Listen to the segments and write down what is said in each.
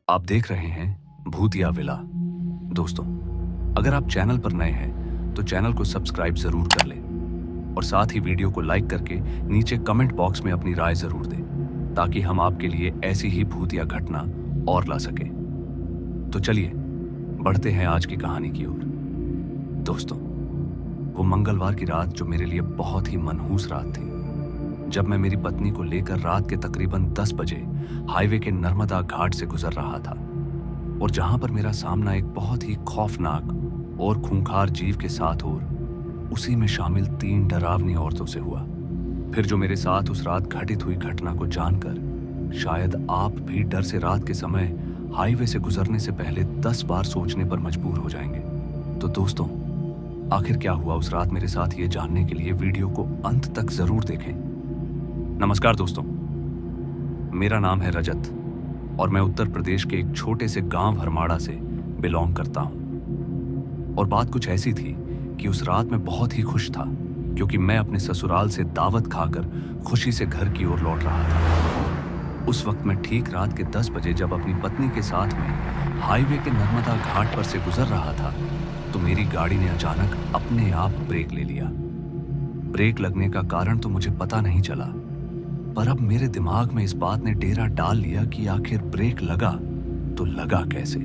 आप देख रहे हैं भूतिया विला। दोस्तों, अगर आप चैनल पर नए हैं तो चैनल को सब्सक्राइब जरूर कर लें और साथ ही वीडियो को लाइक करके नीचे कमेंट बॉक्स में अपनी राय जरूर दें ताकि हम आपके लिए ऐसी ही भूतिया घटना और ला सके। तो चलिए बढ़ते हैं आज की कहानी की ओर। दोस्तों, वो मंगलवार की रात जो मेरे लिए बहुत ही मनहूस रात थी, जब मैं मेरी पत्नी को लेकर रात के तकरीबन 10 बजे हाईवे के नर्मदा घाट से गुजर रहा था और जहां पर मेरा सामना एक बहुत ही खौफनाक और खूंखार जीव के साथ और उसी में शामिल 3 डरावनी औरतों से हुआ। फिर जो मेरे साथ उस रात घटित हुई घटना को जानकर शायद आप भी डर से रात के समय हाईवे से गुजरने से पहले 10 बार सोचने पर मजबूर हो जाएंगे। तो दोस्तों, आखिर क्या हुआ उस रात मेरे साथ, ये जानने के लिए वीडियो को अंत तक जरूर देखें। नमस्कार दोस्तों, मेरा नाम है रजत और मैं उत्तर प्रदेश के एक छोटे से गांव भरमाड़ा से बिलोंग करता हूं। और बात कुछ ऐसी थी कि उस रात मैं बहुत ही खुश था क्योंकि मैं अपने ससुराल से दावत खाकर खुशी से घर की ओर लौट रहा था। उस वक्त मैं ठीक रात के 10 बजे जब अपनी पत्नी के साथ में हाईवे के नर्मदा घाट पर से गुजर रहा था तो मेरी गाड़ी ने अचानक अपने आप ब्रेक ले लिया। ब्रेक लगने का कारण तो मुझे पता नहीं चला, पर अब मेरे दिमाग में इस बात ने डेरा डाल लिया कि आखिर ब्रेक लगा तो लगा कैसे,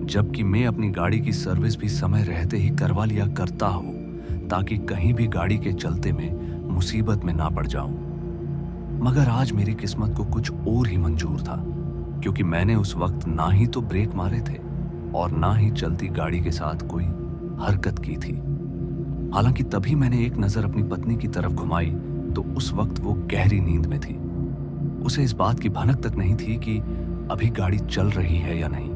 जबकि मैं अपनी गाड़ी की सर्विस भी समय रहते ही करवा लिया करता हूं ताकि कहीं भी गाड़ी के चलते में मुसीबत में ना पड़ जाऊं। मगर आज मेरी किस्मत को कुछ और ही मंजूर था क्योंकि मैंने उस वक्त ना ही तो ब्रेक मारे थे और ना ही चलती गाड़ी के साथ कोई हरकत की थी। हालांकि तभी मैंने एक नजर अपनी पत्नी की तरफ घुमाई तो उस वक्त वो गहरी नींद में थी। उसे इस बात की भनक तक नहीं थी कि अभी गाड़ी चल रही है या नहीं।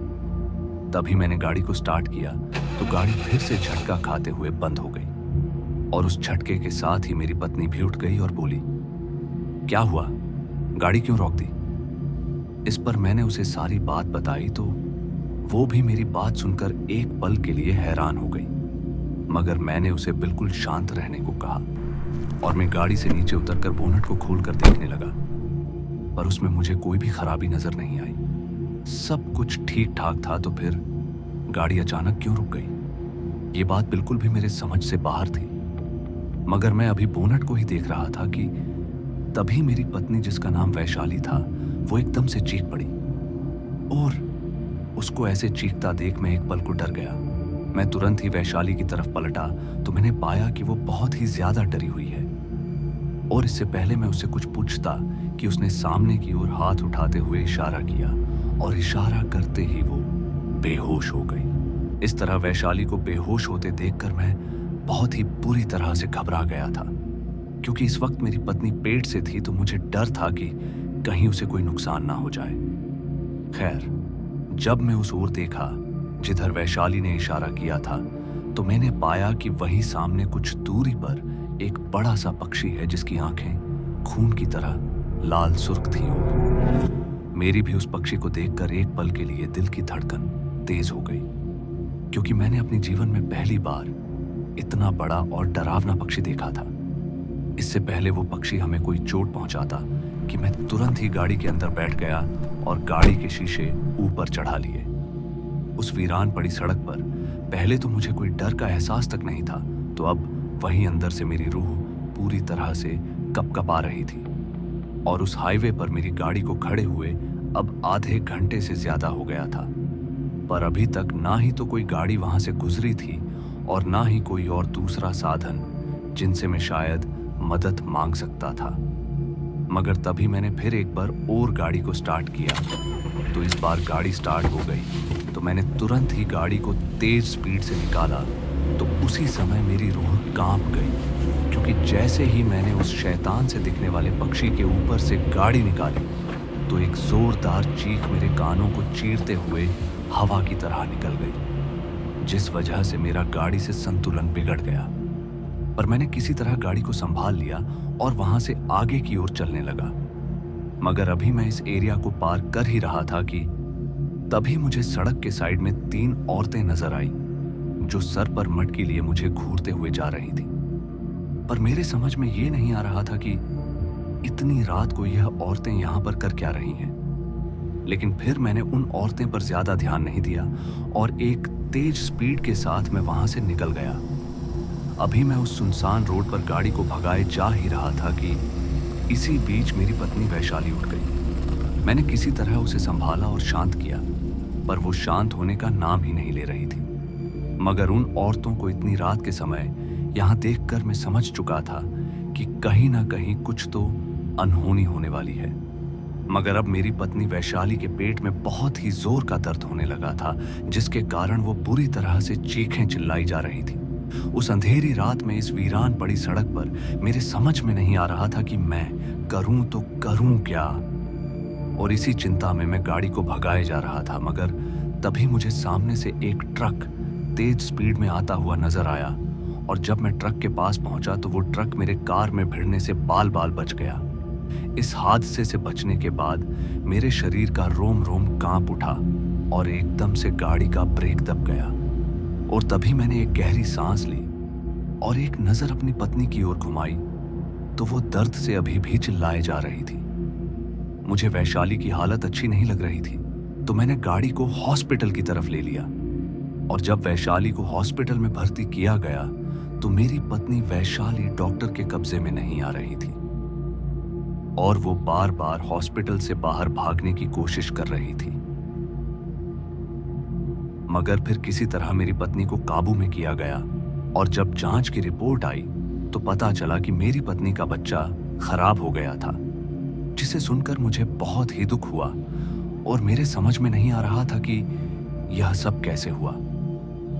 तभी मैंने गाड़ी को स्टार्ट किया तो गाड़ी फिर से झटका खाते हुए बंद हो गई और उस झटके के साथ ही मेरी पत्नी भी उठ गई और बोली, क्या हुआ, गाड़ी क्यों रोक दी? इस पर मैंने उसे सारी बात बताई तो वो भी मेरी बात सुनकर एक पल के लिए हैरान हो गई, मगर मैंने उसे बिल्कुल शांत रहने को कहा और मैं गाड़ी से नीचे उतरकर बोनट को खोलकर देखने लगा, पर उसमें मुझे कोई भी खराबी नजर नहीं आई। सब कुछ ठीक ठाक था, तो फिर गाड़ी अचानक क्यों रुक गई? ये बात बिल्कुल भी मेरे समझ से बाहर थी। मगर मैं अभी बोनट को ही देख रहा था कि तभी मेरी पत्नी, जिसका नाम वैशाली था, वो एकदम से चीख पड़ी और उसको ऐसे चीखता देख मैं एक पल को डर गया। मैं तुरंत ही वैशाली की तरफ पलटा तो मैंने पाया कि वो बहुत ही ज्यादा डरी हुई है और इससे पहले मैं उससे कुछ पूछता कि उसने सामने की ओर हाथ उठाते हुए इशारा किया और इशारा करते ही वो बेहोश हो गई। इस तरह वैशाली को बेहोश होते देखकर मैं बहुत ही बुरी तरह से घबरा गया था क्योंकि इस वक्त मेरी पत्नी पेट से थी तो मुझे डर था कि कहीं उसे कोई नुकसान ना हो जाए। खैर, जब मैं उस ओर देखा जिधर वैशाली ने इशारा किया था तो मैंने पाया कि वहीं सामने कुछ दूरी पर एक बड़ा सा पक्षी है जिसकी आंखें खून की तरह लाल सुर्ख थी और मेरी भी उस पक्षी को देखकर एक पल के लिए दिल की धड़कन तेज हो गई क्योंकि मैंने अपने जीवन में पहली बार इतना बड़ा और डरावना पक्षी देखा था। इससे पहले वो पक्षी हमें कोई चोट पहुंचाता कि मैं तुरंत ही गाड़ी के अंदर बैठ गया और गाड़ी के शीशे ऊपर चढ़ा लिए। उस वीरान पड़ी सड़क पर पहले तो मुझे कोई डर का एहसास तक नहीं था, तो अब वहीं अंदर से मेरी रूह पूरी तरह से कपकपा रही थी और उस हाईवे पर मेरी गाड़ी को खड़े हुए अब आधे घंटे से ज्यादा हो गया था, पर अभी तक ना ही तो कोई गाड़ी वहां से गुजरी थी और ना ही कोई और दूसरा साधन जिनसे मैं शायद मदद मांग सकता था। मगर तभी मैंने फिर एक बार और गाड़ी को स्टार्ट किया तो इस बार गाड़ी स्टार्ट हो गई तो मैंने तुरंत ही गाड़ी को तेज स्पीड से निकाला तो उसी समय मेरी रूह कांप गई क्योंकि जैसे ही मैंने उस शैतान से दिखने वाले पक्षी के ऊपर से गाड़ी निकाली तो एक जोरदार चीख मेरे कानों को चीरते हुए हवा की तरह निकल गई, जिस वजह से मेरा गाड़ी से संतुलन बिगड़ गया। पर मैंने किसी तरह गाड़ी को संभाल लिया और वहां से आगे की ओर चलने लगा। मगर अभी मैं इस एरिया को पार कर ही रहा था कि तभी मुझे सड़क के साइड में 3 औरतें नजर आई जो सर पर मटकी लिए मुझे घूरते हुए जा रही थी। पर मेरे समझ में ये नहीं आ रहा था कि इतनी रात को यह औरतें यहां पर कर क्या रही हैं। लेकिन फिर मैंने उन औरतें पर ज्यादा ध्यान नहीं दिया और एक तेज स्पीड के साथ मैं वहां से निकल गया। अभी मैं उस सुनसान रोड पर गाड़ी को भगाए जा ही रहा था कि इसी बीच मेरी पत्नी वैशाली उठ गई। मैंने किसी तरह उसे संभाला और शांत किया, पर वो शांत होने का नाम ही नहीं ले रही थी। मगर उन औरतों को इतनी रात के समय यहां देखकर मैं समझ चुका था कि कहीं ना कहीं कुछ तो अनहोनी होने वाली है। मगर अब मेरी पत्नी वैशाली के पेट में बहुत ही जोर का दर्द होने लगा था, जिसके कारण वो बुरी तरह से चीखें चिल्लाई जा रही थी। उस अंधेरी रात में इस वीरान पड़ी सड़क पर मेरे समझ में नहीं आ रहा था कि मैं करूं तो करूं क्या। और इसी चिंता में मैं गाड़ी को भगाए जा रहा था, मगर तभी मुझे सामने से एक ट्रक तेज स्पीड में आता हुआ नजर आया। और जब मैं ट्रक के पास पहुंचा तो वो ट्रक मेरे कार में भिड़ने से बाल बाल बच गया। इस हादसे से बचने के बाद मेरे शरीर का रोम रोम कांप उठा और एकदम से गाड़ी का ब्रेक दब गया। और तभी मैंने एक गहरी सांस ली और एक नजर अपनी पत्नी की ओर घुमाई तो वो दर्द से अभी भी चिल्लाए जा रही थी। मुझे वैशाली की हालत अच्छी नहीं लग रही थी, तो मैंने गाड़ी को हॉस्पिटल की तरफ ले लिया। और जब वैशाली को हॉस्पिटल में भर्ती किया गया तो मेरी पत्नी वैशाली डॉक्टर के कब्जे में नहीं आ रही थी और वो बार बार हॉस्पिटल से बाहर भागने की कोशिश कर रही थी। मगर फिर किसी तरह मेरी पत्नी को काबू में किया गया और जब जांच की रिपोर्ट आई तो पता चला कि मेरी पत्नी का बच्चा खराब हो गया था, जिसे सुनकर मुझे बहुत ही दुख हुआ और मेरे समझ में नहीं आ रहा था कि यह सब कैसे हुआ।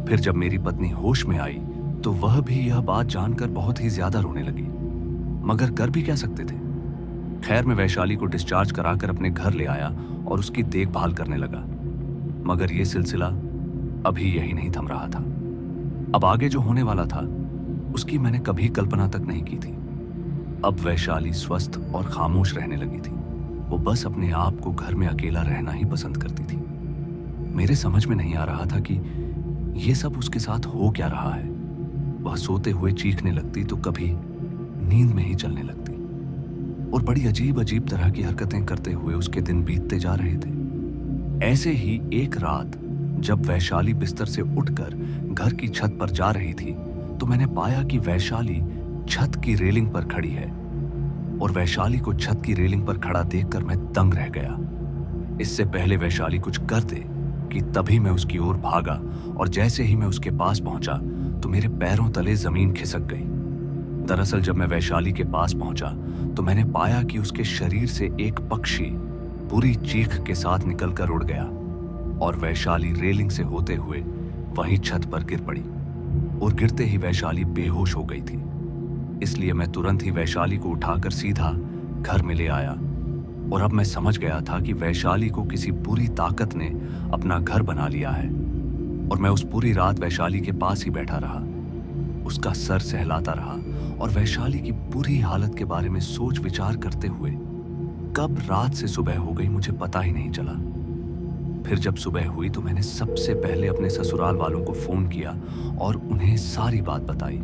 फिर जब मेरी पत्नी होश में आई तो वह भी यह बात जानकर बहुत ही ज्यादा रोने लगी, मगर कर भी क्या सकते थे। खैर, मैं वैशाली को डिस्चार्ज कराकर अपने घर ले आया और उसकी देखभाल करने लगा। मगर यह सिलसिला अभी यही नहीं थम रहा था। अब आगे जो होने वाला था उसकी मैंने कभी कल्पना तक नहीं की थी। अब वैशाली स्वस्थ और खामोश रहने लगी थी। वो बस अपने आप को घर में अकेला रहना ही पसंद करती थी। मेरे समझ में नहीं आ रहा था कि ये सब उसके साथ हो क्या रहा है। वह सोते हुए चीखने लगती तो कभी नींद में ही चलने लगती और बड़ी अजीब अजीब तरह की हरकतें करते हुए उसके दिन बीतते जा रहे थे। ऐसे ही एक रात जब वैशाली बिस्तर से उठकर घर की छत पर जा रही थी तो मैंने पाया कि वैशाली छत की रेलिंग पर खड़ी है। और वैशाली को छत की रेलिंग पर खड़ा देखकर मैं दंग रह गया। इससे पहले वैशाली कुछ कर दे कि तभी मैं उसकी ओर भागा और जैसे ही मैं उसके पास पहुंचा तो मेरे पैरों तले जमीन खिसक गई। दरअसल जब मैं वैशाली के पास पहुंचा तो मैंने पाया कि उसके शरीर से एक पक्षी बुरी चीख के साथ निकलकर उड़ गया और वैशाली रेलिंग से होते हुए वहीं छत पर गिर पड़ी और गिरते ही वैशाली बेहोश हो गई थी। इसलिए मैं तुरंत ही वैशाली को उठाकर सीधा घर में ले आया और अब मैं समझ गया था कि वैशाली को किसी बुरी ताकत ने अपना घर बना लिया है। और मैं उस पूरी रात वैशाली के पास ही बैठा रहा, उसका सर सहलाता रहा और वैशाली की बुरी हालत के बारे में सोच विचार करते हुए कब रात से सुबह हो गई मुझे पता ही नहीं चला। फिर जब सुबह हुई तो मैंने सबसे पहले अपने ससुराल वालों को फोन किया और उन्हें सारी बात बताई।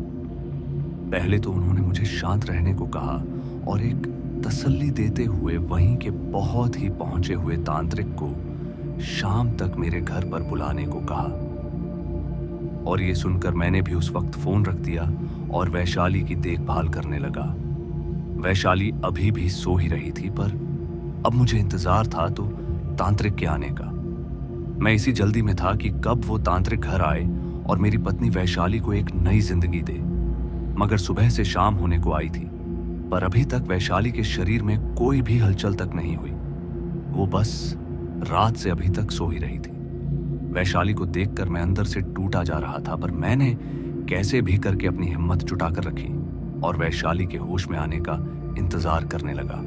पहले तो उन्होंने मुझे शांत रहने को कहा और एक तसल्ली देते हुए वहीं के बहुत ही पहुंचे हुए तांत्रिक को शाम तक मेरे घर पर बुलाने को कहा। और ये सुनकर मैंने भी उस वक्त फोन रख दिया और वैशाली की देखभाल करने लगा। वैशाली अभी भी सो ही रही थी, पर अब मुझे इंतजार था तो तांत्रिक के आने का। मैं इसी जल्दी में था कि कब वो तांत्रिक घर आए और मेरी पत्नी वैशाली को एक नई जिंदगी दे। मगर सुबह से शाम होने को आई थी, पर अभी तक वैशाली के शरीर में कोई भी हलचल तक नहीं हुई। वो बस रात से अभी तक सो ही रही थी। वैशाली को देखकर मैं अंदर से टूटा जा रहा था, पर मैंने कैसे भी करके अपनी हिम्मत जुटाकर रखी और वैशाली के होश में आने का इंतजार करने लगा।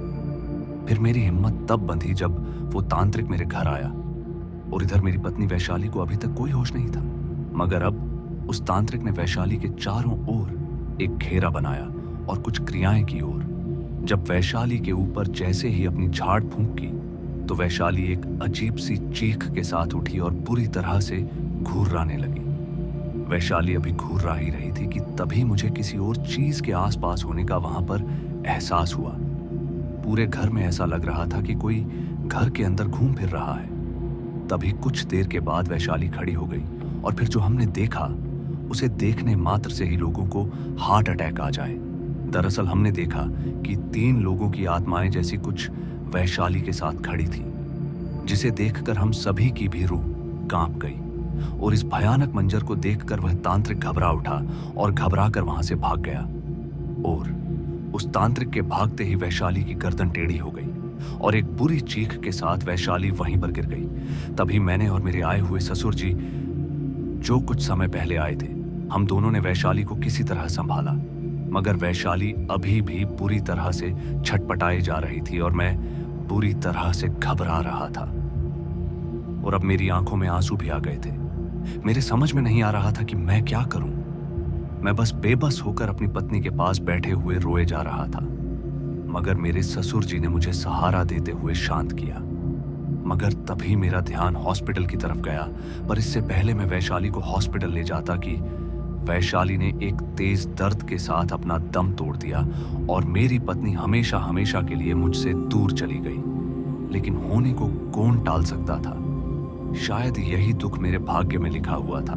फिर मेरी हिम्मत तब बंधी जब वो तांत्रिक मेरे घर आया और इधर मेरी पत्नी वैशाली को अभी तक कोई होश नहीं था। मगर अब उस तांत्रिक ने वैशाली के चारों ओर एक घेरा बनाया और कुछ क्रियाएं की और जब वैशाली के ऊपर जैसे ही अपनी झाड़ फूंक की तो वैशाली एक अजीब सी चीख के साथ उठी और बुरी तरह से घूर्राने लगी। वैशाली अभी घूर्रा ही रही थी कि तभी मुझे किसी और चीज के आसपास होने का वहां पर एहसास हुआ। पूरे घर में ऐसा लग रहा था कि कोई घर के अंदर घूम फिर रहा है। तभी कुछ देर के बाद वैशाली खड़ी हो गई और फिर जो हमने देखा उसे देखने मात्र से ही लोगों को हार्ट अटैक आ जाए। दरअसल हमने देखा कि 3 लोगों की आत्माएं जैसी कुछ वैशाली के साथ खड़ी थी, जिसे देखकर हम सभी की भी रूह कांप गई और इस भयानक मंजर को देखकर वह तांत्रिक घबरा उठा और घबरा कर वहां से भाग गया। और उस तांत्रिक के भागते ही वैशाली की गर्दन टेढ़ी हो गई और एक बुरी चीख के साथ वैशाली वहीं पर गिर गई। तभी मैंने और मेरे आए हुए ससुर जी जो कुछ समय पहले आए थे, हम दोनों ने वैशाली को किसी तरह संभाला, मगर वैशाली अभी भी बुरी तरह से छटपटाई जा रही थी और मैं बुरी तरह से घबरा रहा था। और अब मेरी आंखों में आंसू भी आ गए थे। मेरे समझ में नहीं आ रहा था कि मैं क्या करूं। मैं बस बेबस होकर अपनी पत्नी के पास बैठे हुए रोए जा रहा था, मगर मेरे ससुर जी ने मुझे सहारा देते हुए शांत किया। मगर तभी मेरा ध्यान हॉस्पिटल की तरफ गया, पर इससे पहले मैं वैशाली को हॉस्पिटल ले जाता कि वैशाली ने एक तेज दर्द के साथ अपना दम तोड़ दिया और मेरी पत्नी हमेशा हमेशा के लिए मुझसे दूर चली गई। लेकिन होने को कौन टाल सकता था? शायद यही दुख मेरे भाग्य में लिखा हुआ था।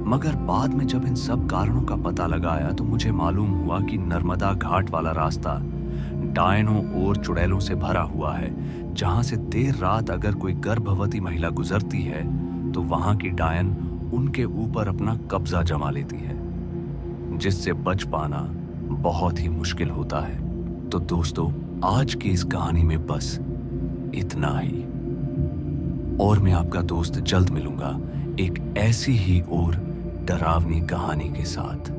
मगर बाद में जब इन सब कारणों का पता लगाया तो मुझे मालूम हुआ कि नर्मदा घाट वाला रास्ता डायनों और चुड़ैलों से भरा हुआ है, जहां से देर रात अगर कोई गर्भवती महिला गुजरती है तो वहां की डायन उनके ऊपर अपना कब्जा जमा लेती है, जिससे बच पाना बहुत ही मुश्किल होता है। तो दोस्तों, आज की इस कहानी में बस इतना ही, और मैं आपका दोस्त जल्द मिलूंगा एक ऐसी ही और डरावनी कहानी के साथ।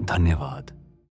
धन्यवाद।